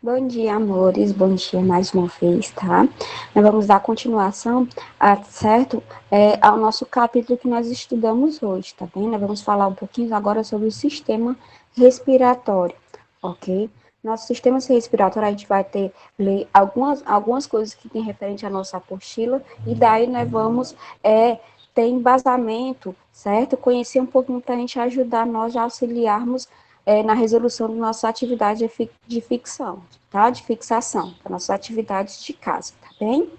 Bom dia, amores. Bom dia mais uma vez, tá? Nós vamos dar continuação, certo? Ao nosso capítulo que nós estudamos hoje, tá bem? Nós vamos falar um pouquinho agora sobre o sistema respiratório, ok? Nosso sistema respiratório, a gente vai ler algumas coisas que tem referente à nossa apostila, e daí nós vamos ter embasamento, certo? Conhecer um pouquinho para a gente ajudar nós a auxiliarmos na resolução da nossa atividade de ficção, tá? De fixação, das nossas atividades de casa, tá bem?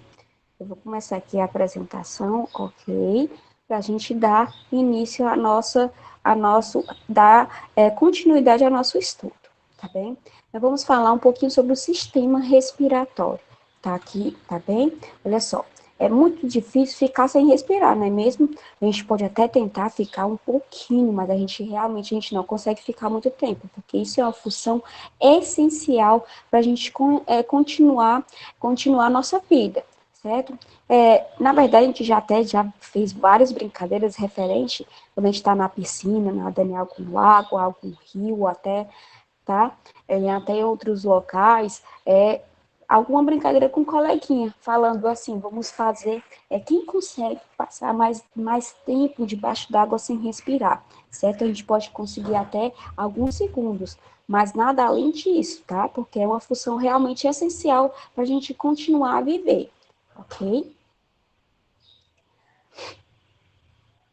Eu vou começar aqui a apresentação, ok? Para a gente dar início dar continuidade ao nosso estudo, tá bem? Nós vamos falar um pouquinho sobre o sistema respiratório, tá aqui, tá bem? Olha só, é muito difícil ficar sem respirar, não é mesmo? A gente pode até tentar ficar um pouquinho, mas a gente não consegue ficar muito tempo, porque isso é uma função essencial para a gente continuar a nossa vida, certo? Na verdade, a gente já fez várias brincadeiras referentes quando a gente está na piscina, nadando em algum lago, algum rio, até, tá? Até em outros locais, alguma brincadeira com um coleguinha, falando assim, vamos fazer, quem consegue passar mais tempo debaixo d'água sem respirar, certo? A gente pode conseguir até alguns segundos, mas nada além disso, tá? Porque é uma função realmente essencial para a gente continuar a viver, ok?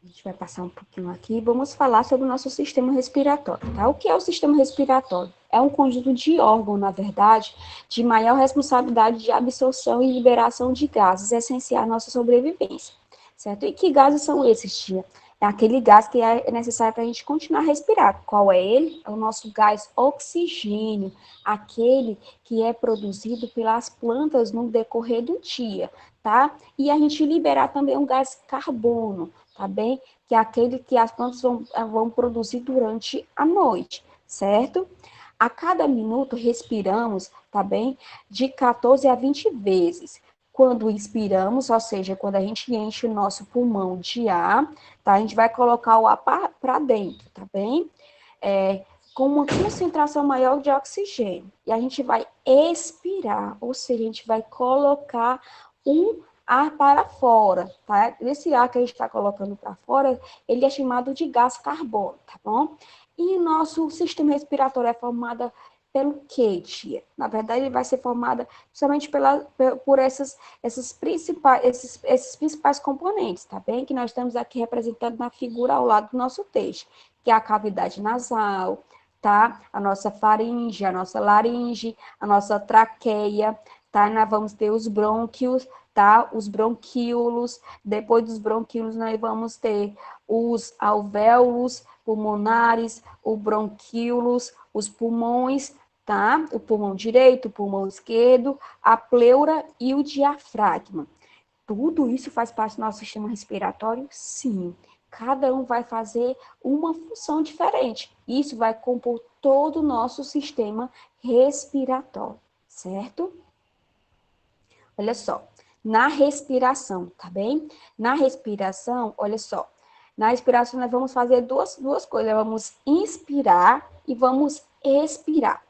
A gente vai passar um pouquinho aqui e vamos falar sobre o nosso sistema respiratório, tá? O que é o sistema respiratório? É um conjunto de órgãos, na verdade, de maior responsabilidade de absorção e liberação de gases essenciais à nossa sobrevivência, certo? E que gases são esses, tia? É aquele gás que é necessário para a gente continuar a respirar. Qual é ele? É o nosso gás oxigênio, aquele que é produzido pelas plantas no decorrer do dia, tá? E a gente liberar também o gás carbono, tá bem? Que é aquele que as plantas vão produzir durante a noite, certo? A cada minuto respiramos, tá bem? De 14 a 20 vezes. Quando inspiramos, ou seja, quando a gente enche o nosso pulmão de ar, tá? A gente vai colocar o ar para dentro, tá bem? Com uma concentração maior de oxigênio. E a gente vai expirar, ou seja, a gente vai colocar um ar para fora, tá? Esse ar que a gente está colocando para fora, ele é chamado de gás carbono, tá bom? E o nosso sistema respiratório é formado pelo quê, tia? Na verdade, ele vai ser formado somente por esses principais componentes, tá bem? Que nós estamos aqui representando na figura ao lado do nosso texto, que é a cavidade nasal, tá? A nossa faringe, a nossa laringe, a nossa traqueia, tá? Nós vamos ter os brônquios, tá? Os bronquíolos, depois dos bronquíolos nós vamos ter os alvéolos pulmonares, os bronquíolos, os pulmões, tá? O pulmão direito, o pulmão esquerdo, a pleura e o diafragma. Tudo isso faz parte do nosso sistema respiratório? Sim. Cada um vai fazer uma função diferente. Isso vai compor todo o nosso sistema respiratório, certo? Olha só, na respiração, tá bem? Na respiração, olha só, na respiração nós vamos fazer duas coisas, vamos inspirar e vamos expirar.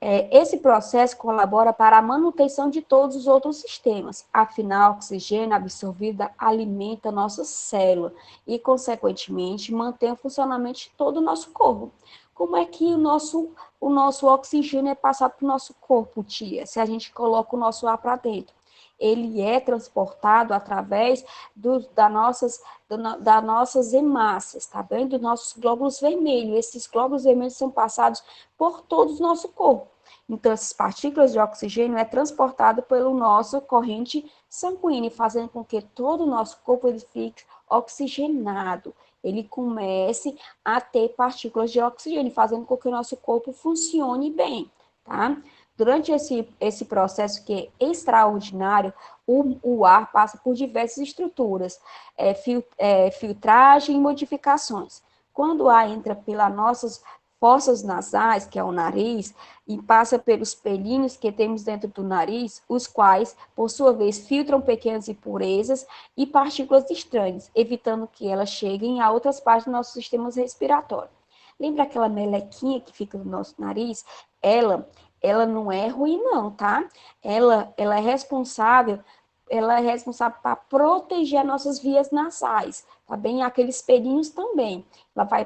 Esse processo colabora para a manutenção de todos os outros sistemas. Afinal, o oxigênio absorvido alimenta nossa célula e, consequentemente, mantém o funcionamento de todo o nosso corpo. Como é que o nosso oxigênio é passado para o nosso corpo, tia? Se a gente coloca o nosso ar para dentro. Ele é transportado através das nossas hemácias, tá bem? Dos nossos glóbulos vermelhos. Esses glóbulos vermelhos são passados por todo o nosso corpo. Então, essas partículas de oxigênio é transportado pelo nosso corrente sanguínea, fazendo com que todo o nosso corpo ele fique oxigenado. Ele comece a ter partículas de oxigênio, fazendo com que o nosso corpo funcione bem, tá? Durante esse processo que é extraordinário, o ar passa por diversas estruturas, filtragem e modificações. Quando o ar entra pelas nossas fossas nasais, que é o nariz, e passa pelos pelinhos que temos dentro do nariz, os quais, por sua vez, filtram pequenas impurezas e partículas estranhas, evitando que elas cheguem a outras partes do nosso sistema respiratório. Lembra aquela melequinha que fica no nosso nariz? Ela ela não é ruim não, tá? Ela é responsável para proteger nossas vias nasais, tá bem? Aqueles pelinhos também.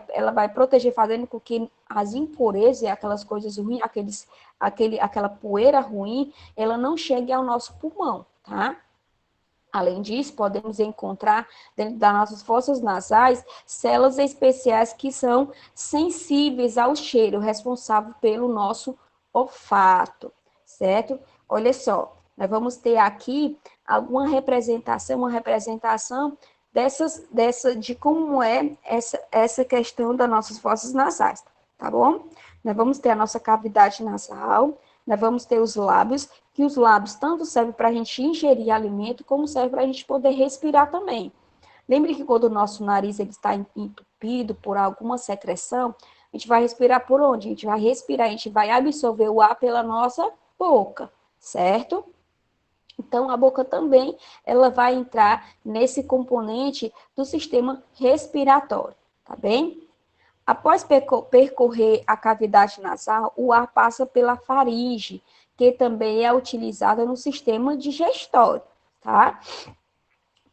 Ela vai proteger, fazendo com que as impurezas e aquelas coisas ruins, aquela poeira ruim, ela não chegue ao nosso pulmão, tá? Além disso, podemos encontrar dentro das nossas fossas nasais células especiais que são sensíveis ao cheiro, responsável pelo nosso olfato, certo? Olha só, nós vamos ter aqui alguma representação, uma representação de como é essa questão das nossas fossas nasais, tá bom? Nós vamos ter a nossa cavidade nasal, nós vamos ter os lábios, que os lábios tanto servem para a gente ingerir alimento, como serve para a gente poder respirar também. Lembre que quando o nosso nariz ele está entupido por alguma secreção, a gente vai respirar por onde? A gente vai respirar, a gente vai absorver o ar pela nossa boca, certo? Então, a boca também, ela vai entrar nesse componente do sistema respiratório, tá bem? Após percorrer a cavidade nasal, o ar passa pela faringe, que também é utilizada no sistema digestório, tá?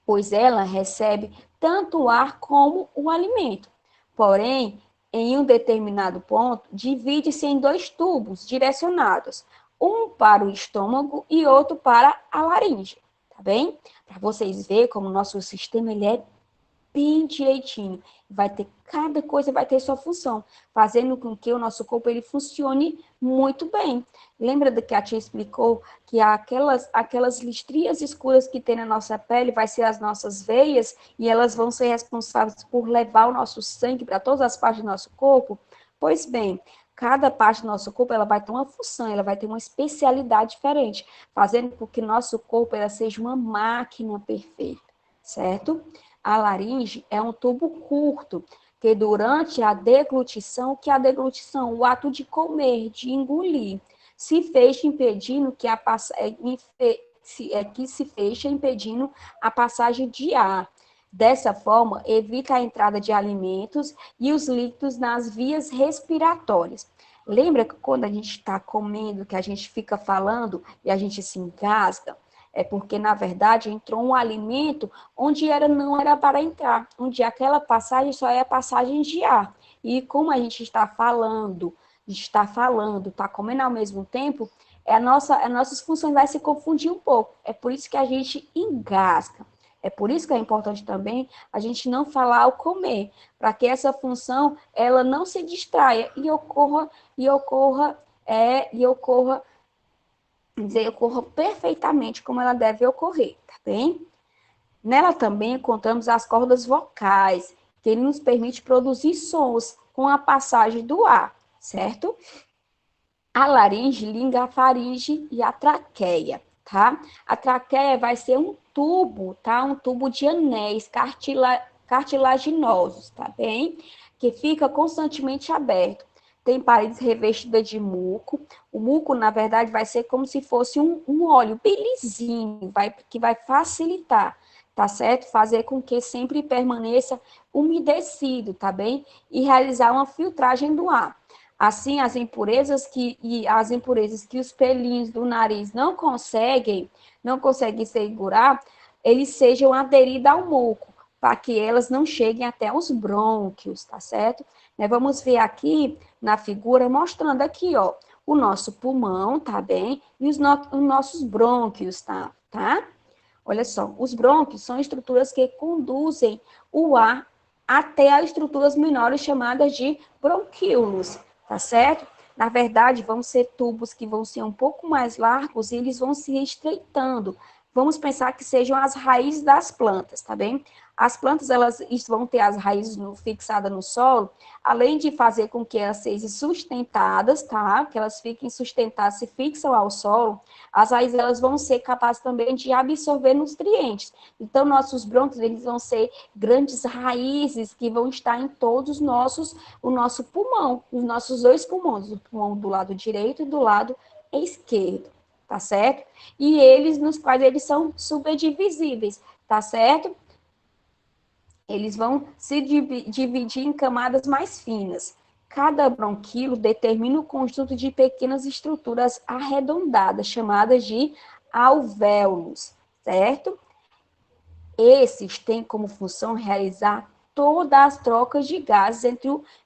Pois ela recebe tanto o ar como o alimento. Porém, em um determinado ponto, divide-se em dois tubos direcionados, um para o estômago e outro para a laringe, tá bem? Para vocês verem como o nosso sistema ele é bem direitinho. Vai ter, cada coisa vai ter sua função, fazendo com que o nosso corpo ele funcione muito bem. Lembra do que a tia explicou que aquelas listrias escuras que tem na nossa pele vai ser as nossas veias e elas vão ser responsáveis por levar o nosso sangue para todas as partes do nosso corpo? Pois bem, cada parte do nosso corpo ela vai ter uma função, ela vai ter uma especialidade diferente, fazendo com que nosso corpo ela seja uma máquina perfeita, certo? A laringe é um tubo curto, que durante a deglutição, o ato de comer, de engolir, se fecha impedindo que se fecha impedindo a passagem de ar. Dessa forma, evita a entrada de alimentos e os líquidos nas vias respiratórias. Lembra que quando a gente está comendo, que a gente fica falando e a gente se engasga? É porque, na verdade, entrou um alimento onde não era para entrar, onde aquela passagem só é a passagem de ar. E como a gente está comendo ao mesmo tempo, as nossas funções vai se confundir um pouco. É por isso que a gente engasga. É por isso que é importante também a gente não falar ao comer, para que essa função ela não se distraia e ocorra perfeitamente como ela deve ocorrer, tá bem? Nela também encontramos as cordas vocais, que nos permite produzir sons com a passagem do ar, certo? A laringe liga a faringe e a traqueia, tá? A traqueia vai ser um tubo, tá? Um tubo de anéis cartilaginosos, tá bem? Que fica constantemente aberto. Tem paredes revestidas de muco. O muco, na verdade, vai ser como se fosse um óleo bem lisinho, que vai facilitar, tá certo? Fazer com que sempre permaneça umedecido, tá bem? E realizar uma filtragem do ar. Assim, as impurezas que os pelinhos do nariz não conseguem segurar, eles sejam aderidos ao muco, para que elas não cheguem até os brônquios, tá certo? Nós vamos ver aqui na figura, mostrando aqui, ó, o nosso pulmão, tá bem? E os nossos brônquios, tá? Olha só, os brônquios são estruturas que conduzem o ar até as estruturas menores chamadas de bronquíolos, tá certo? Na verdade, vão ser tubos que vão ser um pouco mais largos e eles vão se estreitando. Vamos pensar que sejam as raízes das plantas, tá bem? As plantas, elas vão ter as raízes fixadas no solo, além de fazer com que elas sejam sustentadas, tá? Que elas fiquem sustentadas, se fixam ao solo, as raízes, elas vão ser capazes também de absorver nutrientes. Então, nossos brônquios, eles vão ser grandes raízes que vão estar em todos o nosso pulmão, os nossos dois pulmões, o pulmão do lado direito e do lado esquerdo, tá certo? E eles, nos quais eles são subdivisíveis, tá certo? Eles vão se dividir em camadas mais finas. Cada bronquíolo determina o conjunto de pequenas estruturas arredondadas, chamadas de alvéolos, certo? Esses têm como função realizar todas as trocas de gases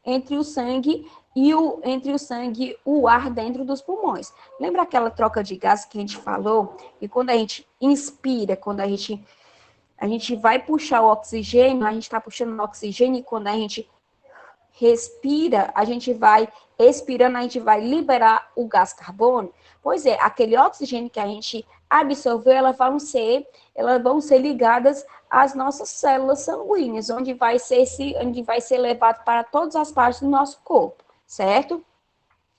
entre o sangue e o ar dentro dos pulmões. Lembra aquela troca de gases que a gente falou? E quando a gente inspira, quando a gente vai puxar o oxigênio, a gente está puxando o oxigênio, e quando a gente respira, a gente vai expirando, a gente vai liberar o gás carbônico. Pois é, aquele oxigênio que a gente absorveu, elas vão ser ligadas às nossas células sanguíneas, onde vai ser levado para todas as partes do nosso corpo, certo?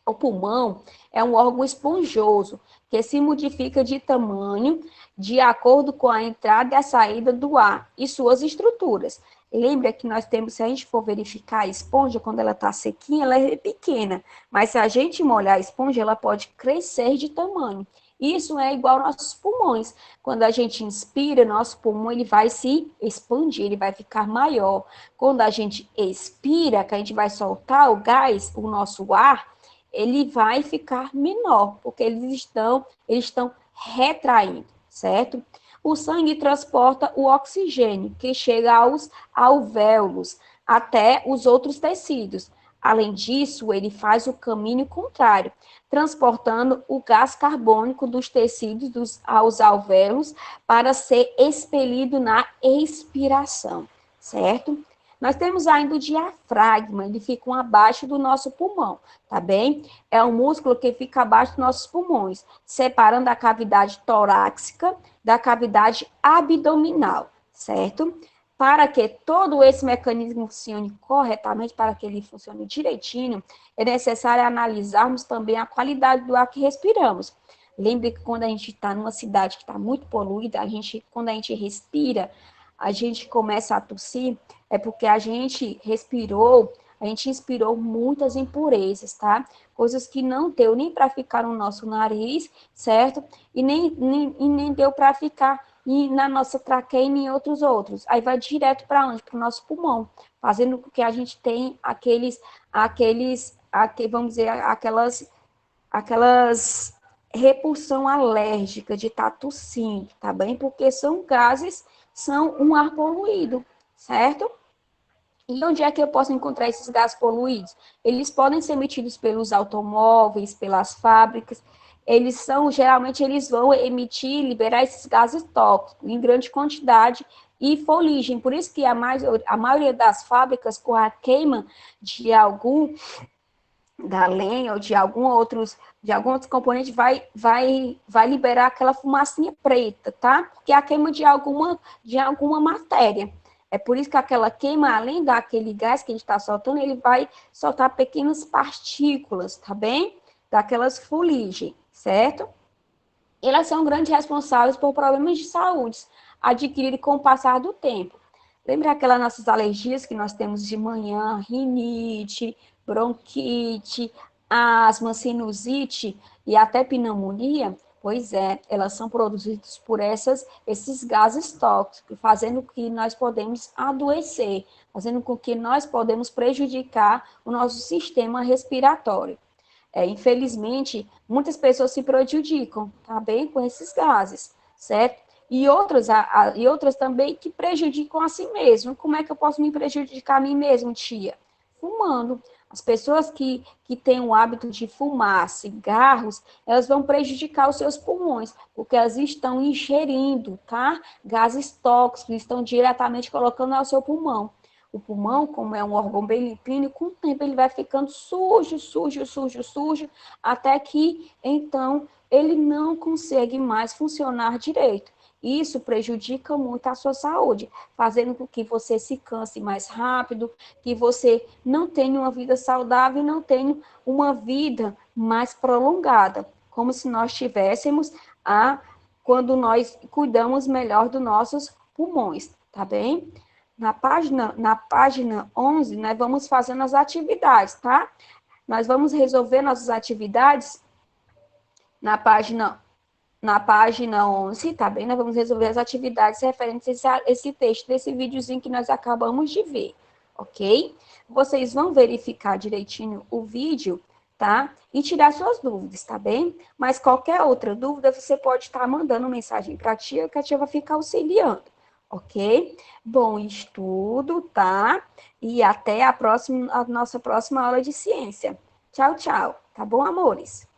O pulmão é um órgão esponjoso que se modifica de tamanho de acordo com a entrada e a saída do ar e suas estruturas. Lembra que nós temos, se a gente for verificar a esponja, quando ela está sequinha, ela é pequena, mas se a gente molhar a esponja, ela pode crescer de tamanho. Isso é igual aos nossos pulmões. Quando a gente inspira, nosso pulmão ele vai se expandir, ele vai ficar maior. Quando a gente expira, que a gente vai soltar o gás, o nosso ar, ele vai ficar menor, porque eles estão retraindo, certo? O sangue transporta o oxigênio, que chega aos alvéolos, até os outros tecidos. Além disso, ele faz o caminho contrário, transportando o gás carbônico dos tecidos aos alvéolos para ser expelido na expiração, certo? Nós temos ainda o diafragma, ele fica abaixo do nosso pulmão, tá bem? É um músculo que fica abaixo dos nossos pulmões, separando a cavidade torácica da cavidade abdominal, certo? Para que todo esse mecanismo funcione corretamente, para que ele funcione direitinho, é necessário analisarmos também a qualidade do ar que respiramos. Lembre que quando a gente está numa cidade que está muito poluída, quando a gente respira, a gente começa a tossir, é porque a gente inspirou muitas impurezas, tá? Coisas que não deu nem para ficar no nosso nariz, certo? E nem deu para ficar na nossa traqueia e em outros. Aí vai direto para onde? Para o nosso pulmão, fazendo com que a gente tenha vamos dizer, aquelas repulsão alérgica de estar tossindo, tá bem? Porque são um ar poluído, certo? E onde é que eu posso encontrar esses gases poluídos? Eles podem ser emitidos pelos automóveis, pelas fábricas. Geralmente, eles vão liberar esses gases tóxicos em grande quantidade e fuligem. Por isso que a maioria das fábricas, com a queima da lenha ou de algum outro componente, vai liberar aquela fumacinha preta, tá? Porque é a queima de alguma matéria. É por isso que aquela queima, além daquele gás que a gente está soltando, ele vai soltar pequenas partículas, tá bem? Daquelas fuligem, certo? Elas são grandes responsáveis por problemas de saúde adquiridos com o passar do tempo. Lembra aquelas nossas alergias que nós temos de manhã, rinite, bronquite, asma, sinusite e até pneumonia? Pois é, elas são produzidas por esses gases tóxicos, fazendo com que nós podemos adoecer, fazendo com que nós podemos prejudicar o nosso sistema respiratório. Infelizmente, muitas pessoas se prejudicam, tá bem, com esses gases, certo? E outras também que prejudicam a si mesmo. Como é que eu posso me prejudicar a mim mesmo, tia? Fumando. As pessoas que têm o hábito de fumar cigarros, elas vão prejudicar os seus pulmões, porque elas estão ingerindo, tá? Gases tóxicos, estão diretamente colocando ao seu pulmão. O pulmão, como é um órgão bem limpinho, com o tempo ele vai ficando sujo, até que, então, ele não consegue mais funcionar direito. Isso prejudica muito a sua saúde, fazendo com que você se canse mais rápido, que você não tenha uma vida saudável e não tenha uma vida mais prolongada, como se nós tivéssemos quando nós cuidamos melhor dos nossos pulmões, tá bem? Na página 11, nós vamos fazendo as atividades, tá? Nós vamos resolver nossas atividades na página 11, tá bem? Nós vamos resolver as atividades referentes a esse texto, desse videozinho que nós acabamos de ver, ok? Vocês vão verificar direitinho o vídeo, tá? E tirar suas dúvidas, tá bem? Mas qualquer outra dúvida, você pode estar mandando mensagem para a tia, que a tia vai ficar auxiliando, ok? Bom estudo, tá? E até a nossa próxima aula de ciência. Tchau, tchau. Tá bom, amores?